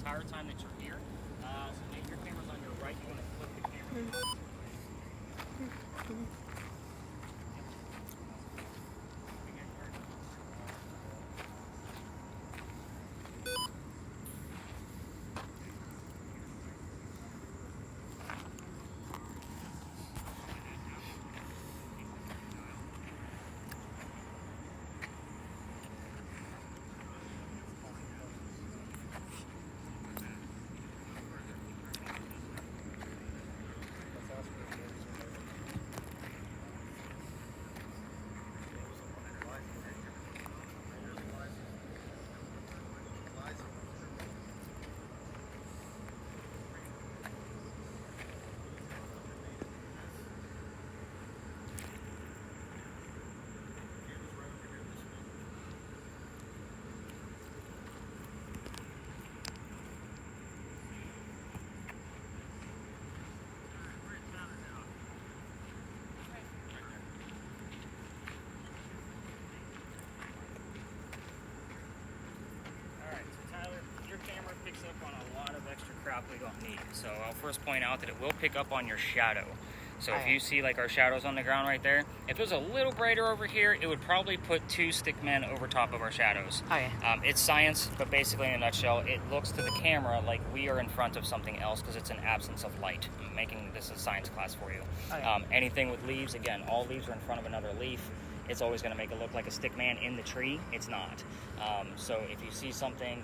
entire time that you're here. So make your camera's on your right. You want to flip the camera. Picks up on a lot of extra crap we don't need. So I'll first point out that it will pick up on your shadow. So if you see like our shadows on the ground right there, if it was a little brighter over here, it would probably put 2 stick men over top of our shadows. It's science, but basically in a nutshell, it looks to the camera like we are in front of something else because it's an absence of light. I'm making this a science class for you. Anything with leaves, again, all leaves are in front of another leaf. It's always going to make it look like a stick man in the tree. It's not. So if you see something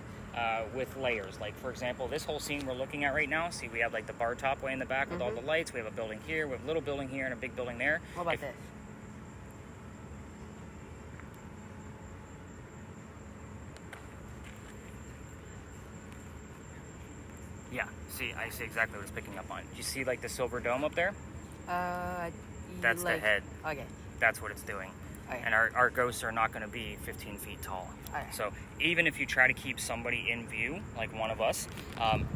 with layers, like for example, this whole scene we're looking at right now, see we have like the bar top way in the back with all the lights. We have a building here, we have a little building here, and a big building there. What about this? Yeah, see, I see exactly what it's picking up on. You see like the silver dome up there? That's the head. Okay. That's what it's doing. Okay. And our ghosts are not going to be 15 feet tall. Okay. So even if you try to keep somebody in view, like one of us,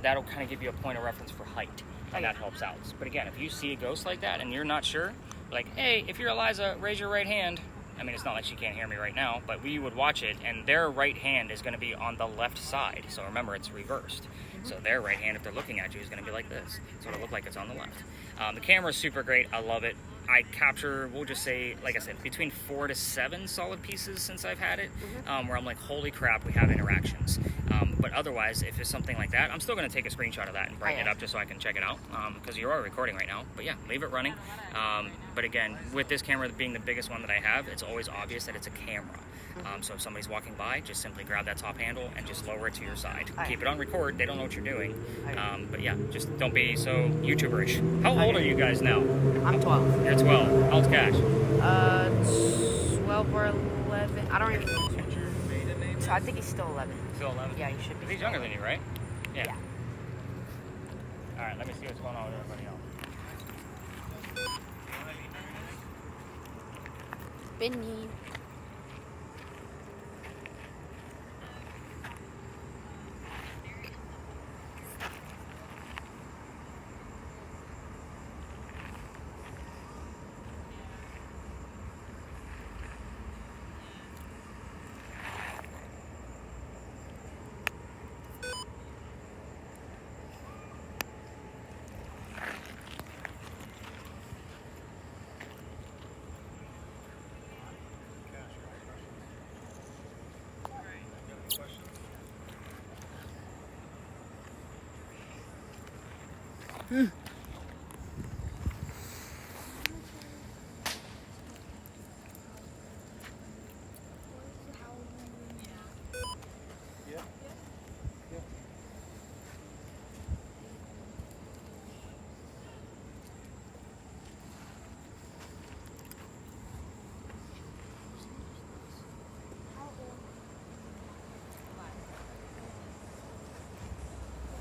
that'll kind of give you a point of reference for height, and that helps out. But again, if you see a ghost like that and you're not sure, like, hey, if you're Eliza, raise your right hand. I mean, it's not like she can't hear me right now, but we would watch it, and their right hand is going to be on the left side. So remember, it's reversed. So their right hand, if they're looking at you, is going to be like this. So it'll look like it's on the left. The camera is super great. I love it. I capture, we'll just say, like I said, between 4 to 7 solid pieces since I've had it, where I'm like, holy crap, we have interactions. But otherwise, if it's something like that, I'm still going to take a screenshot of that and brighten it up just so I can check it out, because you are recording right now. But yeah, leave it running. But again, with this camera being the biggest one that I have, it's always obvious that it's a camera. So if somebody's walking by, just simply grab that top handle and just lower it to your side. Keep it on record. They don't know what you're doing. But yeah, just don't be so YouTuberish. How old are you guys now? I'm 12. You're 12. How old's Cash? 12 or 11. I don't even know. So I think he's still 11. Still 11? Yeah, he should be. He's younger than you, right? Yeah. All right, let me see what's going on with everybody else. Benny.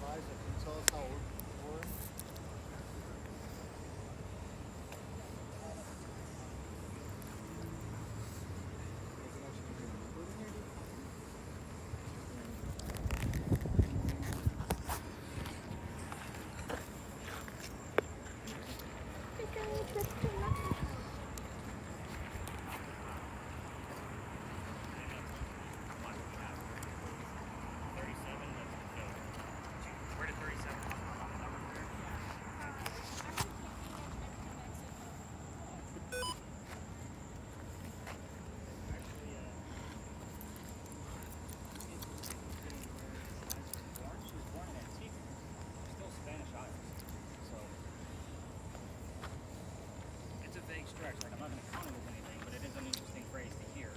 Eliza, can you tell us how old you were? any stretch. Like, I'm not going to count it as anything, but it is an interesting phrase to hear,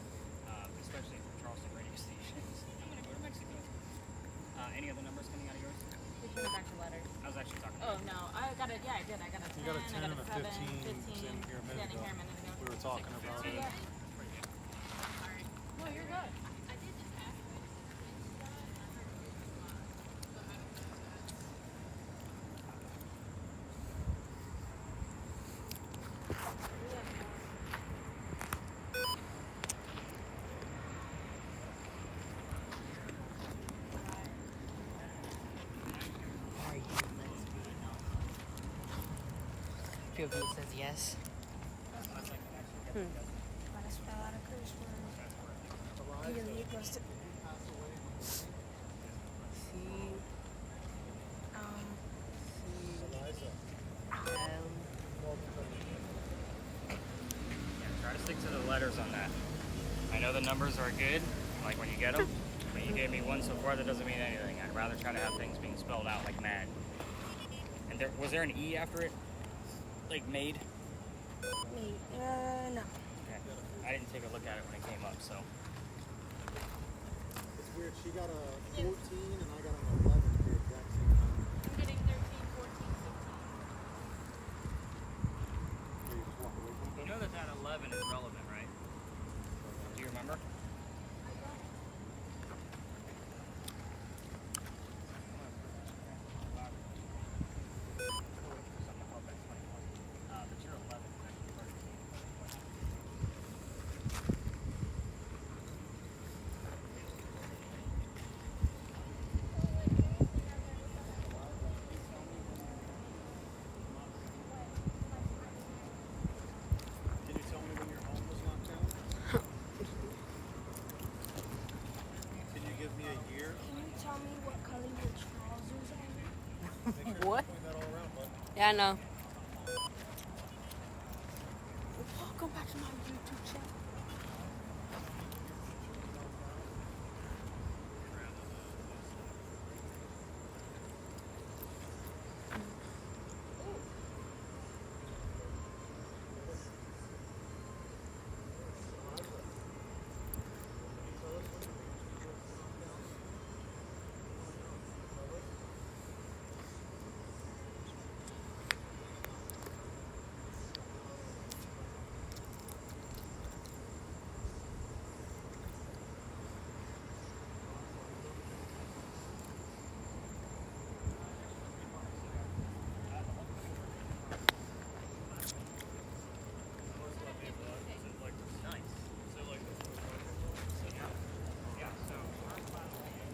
especially from Charleston radio stations. I'm going to go to Mexico. Any other numbers coming out of yours? Which one is actual letters? I was actually talking Oh, no. I got it. Yeah, I did. I got a 10, You got a 10 I got and a a 7, 15 standing here a minute ago. We were talking about it. No, you're good. POV says yes. Let us spell out a curse word. He really goes to Try to stick to the letters on that. I know the numbers are good, like when you get them, but you gave me one so far that doesn't mean anything. I'd rather try to have things being spelled out like mad. And was there an E after it? Like made? me. No. Okay. I didn't take a look at it when it came up, so. It's weird. She got a 14 and I got an 11 at the exact same time. I'm getting 13, 14, 16. You just walk away from You know that 11 is relevant, right? Do you remember? But you're 11. Can you tell me when your home was knocked down? Can you give me a year? Can you tell me what color your trousers are? Make sure What? you point that all around, bud. Yeah, I know. Welcome back to my YouTube channel.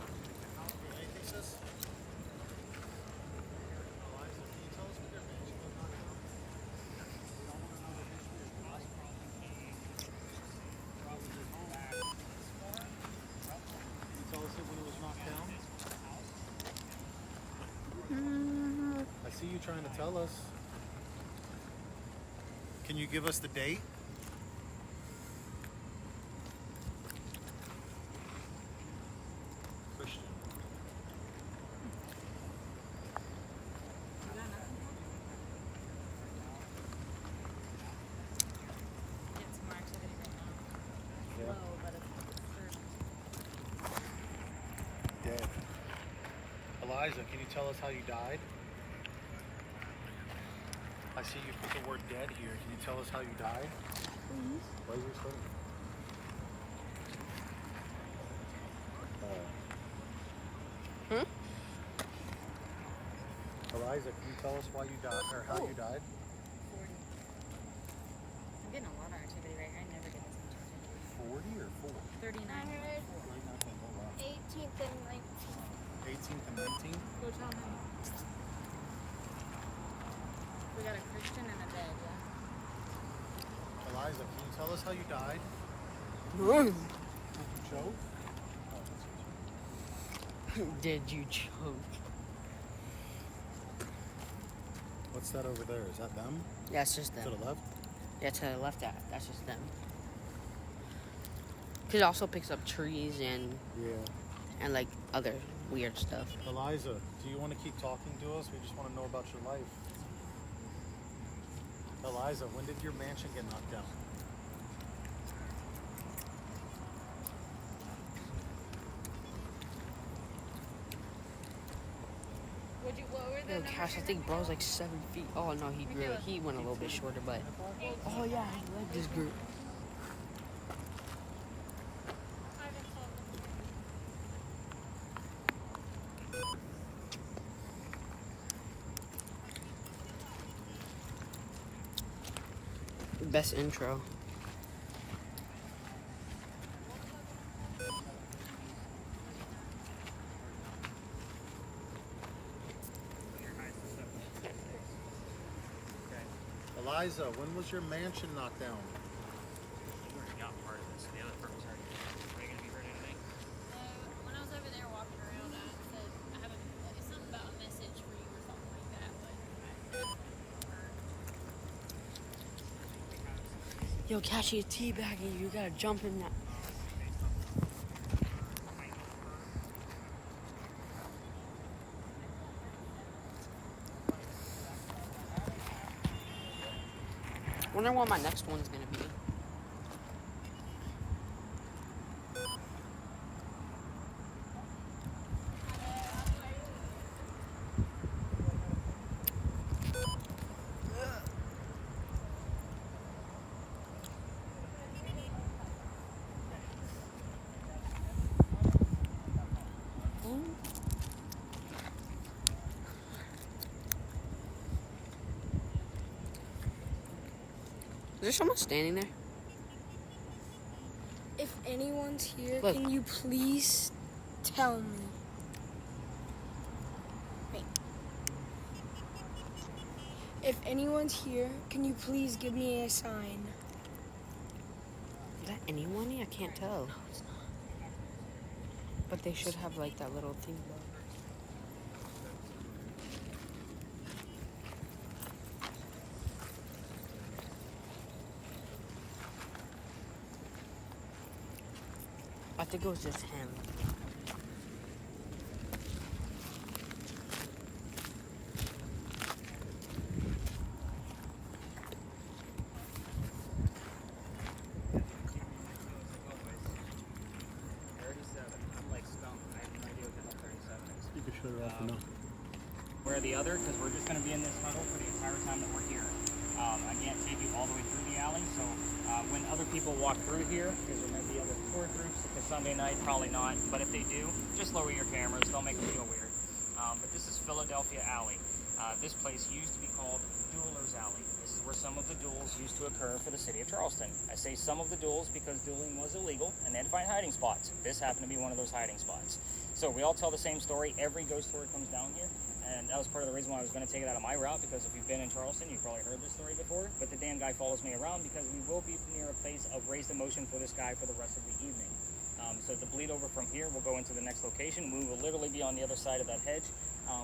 Anything, sis? Eliza, can you tell us when your mansion was knocked down? Can you tell us when it was knocked down? I see you trying to tell us. Can you give us the date? Christian. Get some more activity right now. Yeah. Low, but it's Dead. Eliza, can you tell us how you died? I see you put the word dead here. Can you tell us how you died? Please. Why is your son? Eliza, can you tell us why you died or how you died? 40. I'm getting a lot of activity right here. I never get this much activity. 40 or 4? 39. Oh, wow. 18th and 19th. 18th and 19th? Go tell him. We got a Christian and a dead, yeah. Eliza, can you tell us how you died? Choke? Did you choke? What's that over there? Is that them? That's just To them. the left? Yeah, to the left. That's just them. It also picks up trees Yeah. and like other weird stuff. Eliza, do you want to keep talking to us? We just want to know about your life. Eliza, when did your mansion get knocked down? What were the Yo, numbers Cash, I you think had? bro's like 7 feet. Oh no, he went a little bit shorter, but oh yeah, I like this group. Best intro. Eliza, when was your mansion knocked down? You already got part of this. The other person's already here. Are you going to be heard anything? When I was over there walking around, I said, I have it's something about a message for you or something like that, but Yo, Cashy is teabagging. You gotta jump in that. Wonder what my next one's gonna be. Is there someone standing there? If anyone's here, Look. can you please tell me? Wait. If anyone's here, can you please give me a sign? Is that anyone? I can't tell. No, it's not. But they should have like that little thing. I think it was just him. You can show her off enough. Where the other, because we're just going to be in this huddle for the entire time that we're here. I can't take you all the way through the alley, so when other people walk through here, because there might be other tour groups, if it's Sunday night, probably not, but if they do, just lower your cameras, they'll make them feel weird. But this is Philadelphia Alley. This place used to be called Duelers Alley. This is where some of the duels used to occur for the city of Charleston. I say some of the duels because dueling was illegal and they had to find hiding spots. This happened to be one of those hiding spots. So we all tell the same story. Every ghost story comes down here. And that was part of the reason why I was going to take it out of my route, because if you've been in Charleston, you've probably heard this story before. But the damn guy follows me around because we will be near a place of raised emotion for this guy for the rest of the evening. So the bleed over from here, we'll go into the next location. We will literally be on the other side of that hedge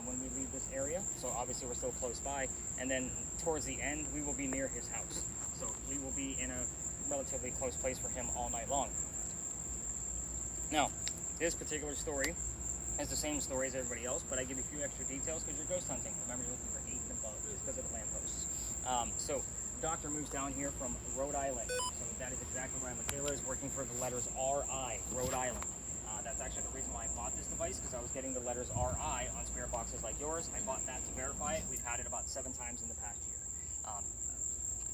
when we leave this area. So obviously we're still close by. And then towards the end, we will be near his house. So we will be in a relatively close place for him all night long. Now, this particular story is the same story as everybody else, but I give you a few extra details because you're ghost hunting. Remember, you're looking for 8 and above because of the lampposts. So, doctor moves down here from Rhode Island. So that is exactly where Michaela is working for the letters RI, Rhode Island. That's actually the reason why I bought this device, because I was getting the letters RI on spirit boxes like yours. I bought that to verify it. We've had it about 7 times in the past year.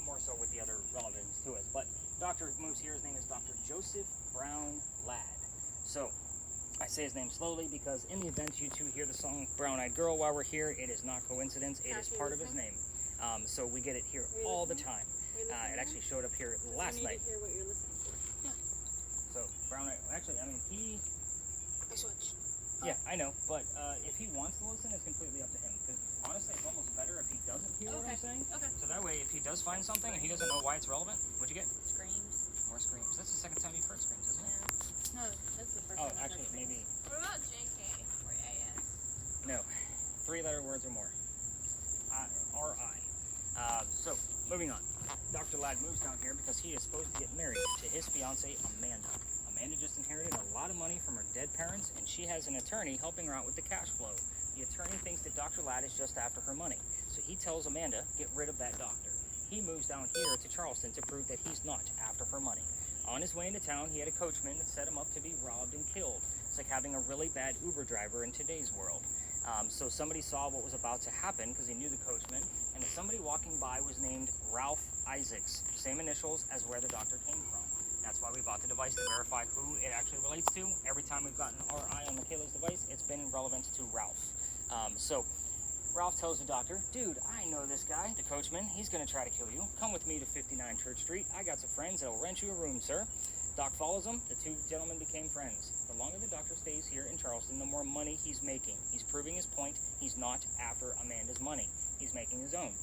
More so with the other relevance to it. But doctor moves here. His name is Dr. Joseph Brown Ladd. So, I say his name slowly because in the event you two hear the song Brown Eyed Girl while we're here, it is not coincidence. It is part of his name. So we get it here all the time. It actually showed up here last night. Hear what you're listening to. So Brown Eyed, actually, I mean, he, I switched. yeah, I know, but if he wants to listen, it's completely up to him. Because honestly, it's almost better if he doesn't hear what I'm saying. Okay. So that way, if he does find something and he doesn't know why it's relevant, what'd you get? Screams. More screams. That's the second time you've heard screams, isn't it? No, that's the first Oh, one. actually, maybe. What about JK or AS? No, 3-letter words or more. R-I. So, moving on. Dr. Ladd moves down here because he is supposed to get married to his fiancée, Amanda. Amanda just inherited a lot of money from her dead parents, and she has an attorney helping her out with the cash flow. The attorney thinks that Dr. Ladd is just after her money. So he tells Amanda, get rid of that doctor. he moves down here to Charleston to prove that he's not after her money. On his way into town, he had a coachman that set him up to be robbed and killed. It's like having a really bad Uber driver in today's world. So somebody saw what was about to happen because he knew the coachman, and somebody walking by was named Ralph Isaacs, same initials as where the doctor came from. That's why we bought the device, to verify who it actually relates to. Every time we've gotten our eye on Michaela's device, it's been in relevance to Ralph. So Ralph tells the doctor, dude, I know this guy, the coachman. He's going to try to kill you. Come with me to 59 Church Street. I got some friends that'll rent you a room, sir. Doc follows him. The two gentlemen became friends. The longer the doctor stays here in Charleston, the more money he's making. He's proving his point. He's not after Amanda's money. He's making his own.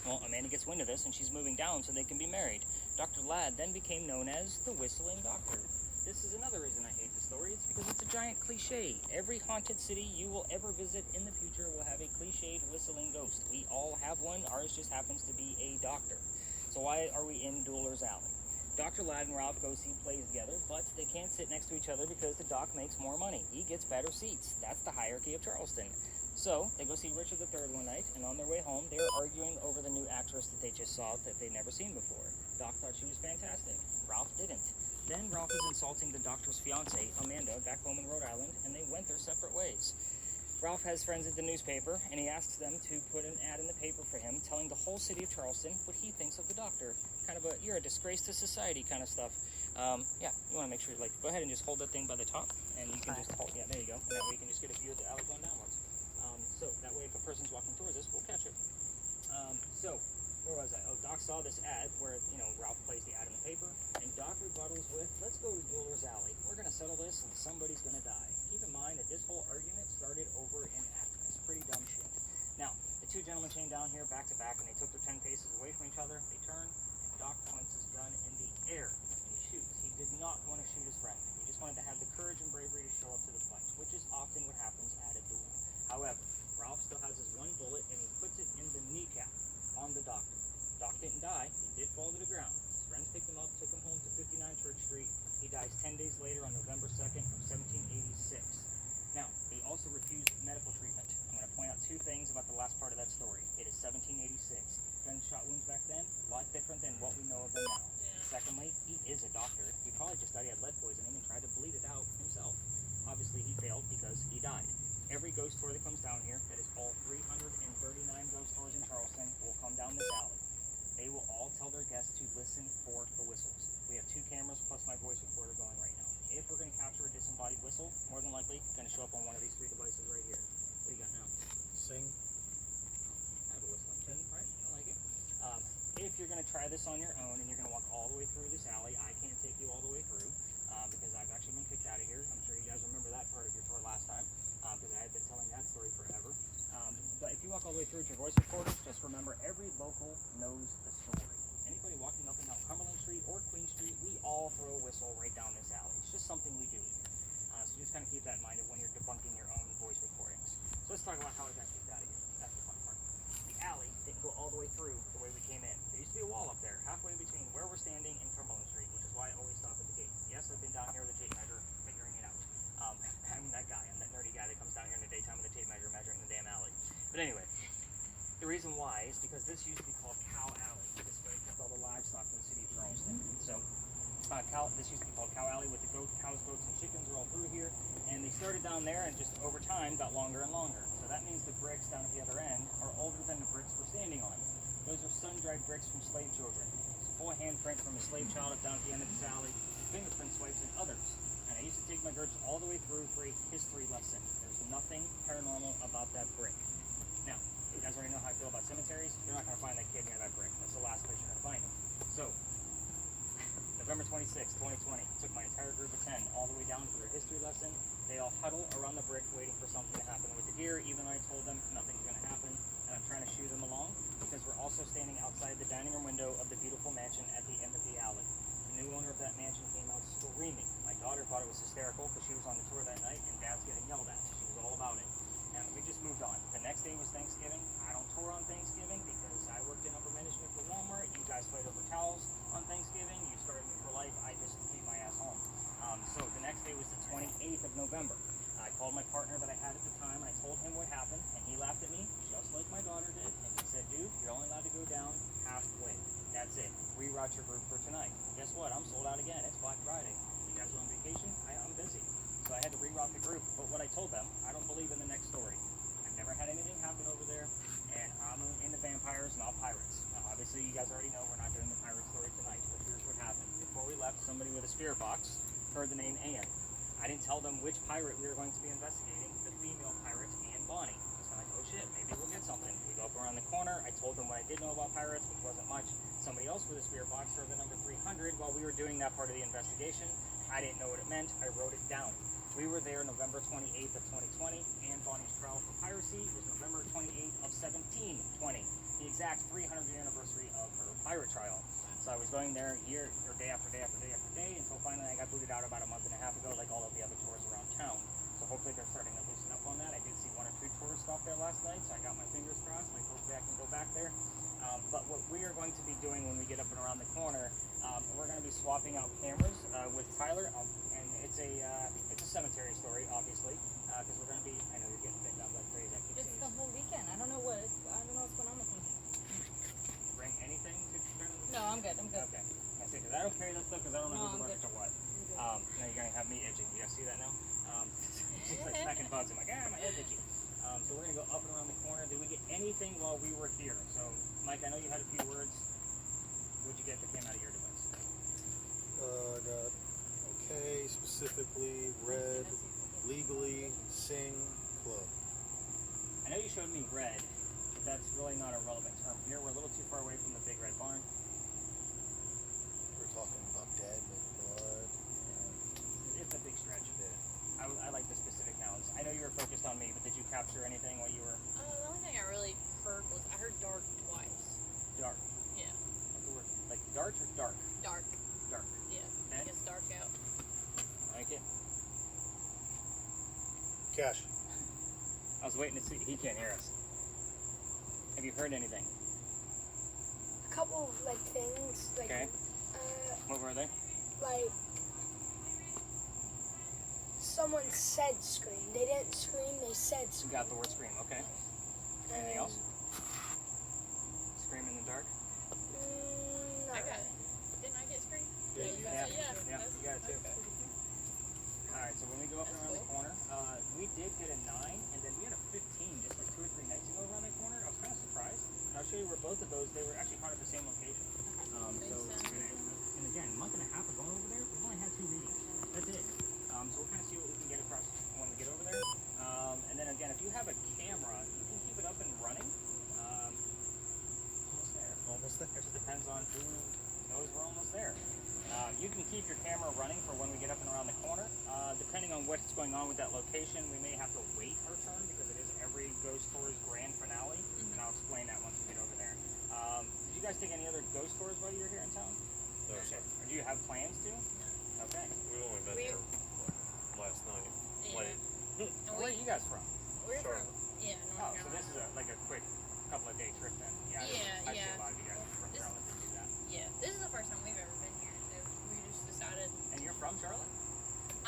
Well, Amanda gets wind of this, and she's moving down so they can be married. Dr. Ladd then became known as the Whistling Doctor. This is another reason I hate the story. It's because it's a giant cliche. Every haunted city you will ever visit in the future will have a cliched whistling ghost. We all have one. Ours just happens to be a doctor. So why are we in Dueler's Alley? Dr. Ladd and Ralph go see plays together, but they can't sit next to each other because the doc makes more money. He gets better seats. That's the hierarchy of Charleston. So they go see Richard III one night, and on their way home, they were arguing over the new actress that they just saw that they'd never seen before. Doc thought she was fantastic. Ralph didn't. Then Ralph is insulting the doctor's fiance, Amanda, back home in Rhode Island, and they went their separate ways. Ralph has friends at the newspaper, and he asks them to put an ad in the paper for him, telling the whole city of Charleston what he thinks of the doctor. Kind of a, you're a disgrace to society kind of stuff. Yeah, you want to make sure, like, go ahead and just hold that thing by the top, and you can just hold, yeah, there you go. And that way you can just get a view of the alley going downwards. So that way if a person's walking towards us, we'll catch it. So, where was I? Oh, Doc saw this ad where, Ralph plays the ad in the paper, and Doc rebuttals with, let's go to Dueler's Alley. We're going to settle this, and somebody's going to die. Keep in mind that this whole argument started over an actress. Pretty dumb shit. Now, the two gentlemen came down here back to back, and they took their 10 paces away from each other. They turn, and Doc points his gun in the air, and he shoots. He did not want to shoot his friend. He just wanted to have the courage and bravery to show up to the fight, which is often what happens at a duel. However, Ralph still has his one bullet, and he puts it in the kneecap on the doctor. Doc didn't die. He did fall to the ground. His friends picked him up, took him home to 59 Church Street. He dies 10 days later on November 2nd of 1786. Now, they also refused medical treatment. I'm going to point out two things about the last part of that story. It is 1786. Gunshot wounds back then, a lot different than what we know of them now. Yeah. Secondly, he is a doctor. He probably just thought he had lead poisoning and tried to bleed it out himself. Obviously, he failed because he died. Every ghost tour that comes down here, that is all 339 ghost tours in Charleston, will come down this alley. They will all tell their guests to listen for the whistles. We have 2 cameras plus my voice recorder going right now. If we're going to capture a disembodied whistle, more than likely it's going to show up on one of these 3 devices right here. What do you got now? Sing. I have a whistling tune, right? I like it. If you're going to try this on your own and you're going to walk all the way through this alley, I can't take you all the way through because I've actually been kicked out of here. I'm sure you guys remember that part of your tour last time because I had been telling that story forever. But if you walk all the way through with your voice recorder, just remember every local knows the story. Anybody walking up and down Cumberland Street or Queen Street, we all throw a whistle right down this alley. It's just something we do. So just kind of keep that in mind when you're debunking your own voice recordings. So let's talk about how I got kicked out of here. That's the fun part. The alley didn't go all the way through the way we came in. There used to be a wall up there, halfway between where we're standing and Cumberland Street, which is why I always stop at the gate. Yes, I've been down here with a tape measure, figuring it out. I'm that guy. I'm that nerdy guy that comes down here in the daytime with a tape measure, measuring the damn alley. But anyway, the reason why is because this used to be called Cow Alley. This is where they kept all the livestock in the city of Charleston. So, this used to be called Cow Alley with the cows, goats, and chickens are all through here. And they started down there and just over time got longer and longer. So that means the bricks down at the other end are older than the bricks we're standing on. Those are sun-dried bricks from slave children. It's a full handprint from a slave child up down at the end of this alley, fingerprint swipes, and others. And I used to take my groups all the way through for a history lesson. There's nothing paranormal about that brick. Now, you guys already know how I feel about cemeteries. You're not going to find that kid near that brick. That's the last place you're going to find him. So, November 26, 2020, took my entire group of 10 all the way down for their history lesson. They all huddle around the brick waiting for something to happen with the deer, even though I told them nothing's going to happen. And I'm trying to shoo them along because we're also standing outside the dining room window of the beautiful mansion at the end of the alley. The new owner of that mansion came out screaming. My daughter thought it was hysterical because she was on the tour that night and Dad's getting yelled at. She was all about it. And we just moved on. The next day was Thanksgiving. I don't tour on Thanksgiving because I worked in upper management for Walmart. You guys fight over towels on Thanksgiving. You started me for life. I just keep my ass home. So the next day was the 28th of November. I called my partner that I had at the time. I told him what happened, and he laughed at me, just like my daughter did. And he said, dude, you're only allowed to go down halfway. heard the name Anne. I didn't tell them which pirate we were going to be investigating, the female pirate, Anne Bonny. So I'm like, oh shit, maybe we'll get something. We go up around the corner. I told them what I did know about pirates, which wasn't much. Somebody else with a spirit box heard the number 300 while we were doing that part of the investigation. I didn't know what it meant. I wrote it down. We were there November 28th of 2020. Anne Bonny's trial for piracy was November 28th of 1720, the exact 300th anniversary of her pirate trial. So I was going there year or day after day after day after day until finally I got booted out about a month and a half ago, like all of the other tours around town. So hopefully they're starting to loosen up on that. I did see 1 or 2 tourists stop there last night, so I got my fingers crossed. Like hopefully I can go back there. But what we are going to be doing when we get up and around the corner, we're going to be swapping out cameras with Tyler, and it's a cemetery story, obviously, because we're going to be. I know you're getting bitten up like crazy. I keep It's saying the whole weekend. I don't know what's going on with me. bring anything to turn. No, I'm good. I'm good. Okay. I say because I don't carry that stuff because I don't know No, who's I'm allergic to good. what. Now you're going to have me itching. You guys see that now? She's like smacking bugs. I'm like, my head's itchy. So we're going to go up and around the corner. Did we get anything while we were here? So, Mike, I know you had a few words. What'd you get that came out of your device? I got okay, specifically, red, legally, sing, club. I know you showed me red, but that's really not a relevant term here. We're a little too far away from the big red barn. We're talking about dead and blood. It's a big stretch. Yeah. I like the specific nouns. I know you were focused on me, but did you capture anything while you were The only thing I really heard was I heard dark twice. dark? Yeah. Like the word, like dart or dark? Dark. Dark. Yeah. Okay. It gets dark out. I like it. Cash. I was waiting to see. He can't hear us. Have you heard anything? A couple of like things, like Okay. What were they? like someone said scream. They didn't scream. They said You scream. got the word scream. Okay. Anything else? Scream in the dark. No. I got it. Didn't I get screen? Yeah, Yeah. you Yeah. Yeah. Yeah, you got it too. Okay. All right. So when we go up and That's around the cool. corner, we did get a 9, and then we had a 15 just like 2 or 3 nights ago around that corner. I was kind of surprised. And I'll show you where both of those. They were actually caught at the same location. And again, a month and a half ago over there, we've only had 2 readings. That's it. So we'll kind of see what we can get across when we get over there. And then again, if you have a camera, you can keep it up and running. Almost there. Almost there. It just depends on who knows we're almost there. You can keep your camera running for when we get up and around the corner. Depending on what's going on with that location, we may have to wait our turn because it is every ghost tour's grand finale, and I'll explain that once we get over there. Did you guys take any other ghost tours while you were here in town? No, sir. Or do you have plans to? Okay. We've only been We- here last night. Yeah. Late. And Where are you guys from? We're from Charlotte. Oh, North so this is Carolina. like a quick couple of day trip then. Yeah, I see yeah. a lot of you guys from This- Charlotte that do that. Yeah. This is the first time we've ever been here, so we just decided. And you're from Charlotte?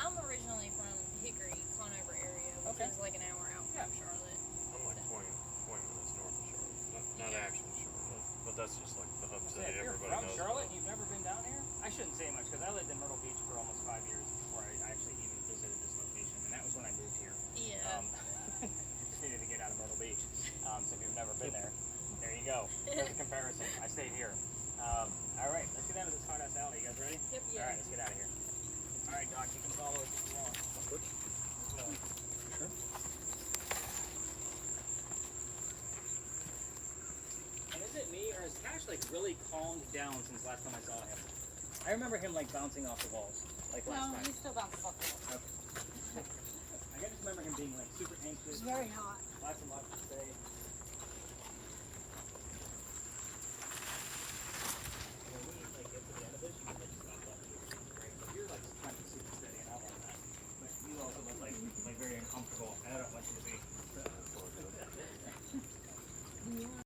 I'm originally from Hickory, Conover area, which Okay. is like an hour out Yeah. from Charlotte. I'm like 20 minutes north of Charlotte. Not Yeah. actually Charlotte, but that's just like the hub So city if you're everybody from knows Charlotte, about. you've never been down here? I shouldn't say much because I lived in Myrtle Beach for almost 5 years before I actually even visited this location, and that was when I moved here. Yeah. Just needed to get out of Myrtle Beach. So if you've never been there, there you go. There's a comparison. I stayed here. All right, let's get down to this hot ass alley. You guys ready? Yep. All Yeah. right, let's get out of here. All right, Doc, you can follow us if you want. Sure. And is it me, or has Cash like really calmed down since last time I saw him? I remember him like bouncing off the walls, like last No, time. he's still bouncing off the wall. Okay. I just remember him being like super anxious. It's very hot. Lots and lots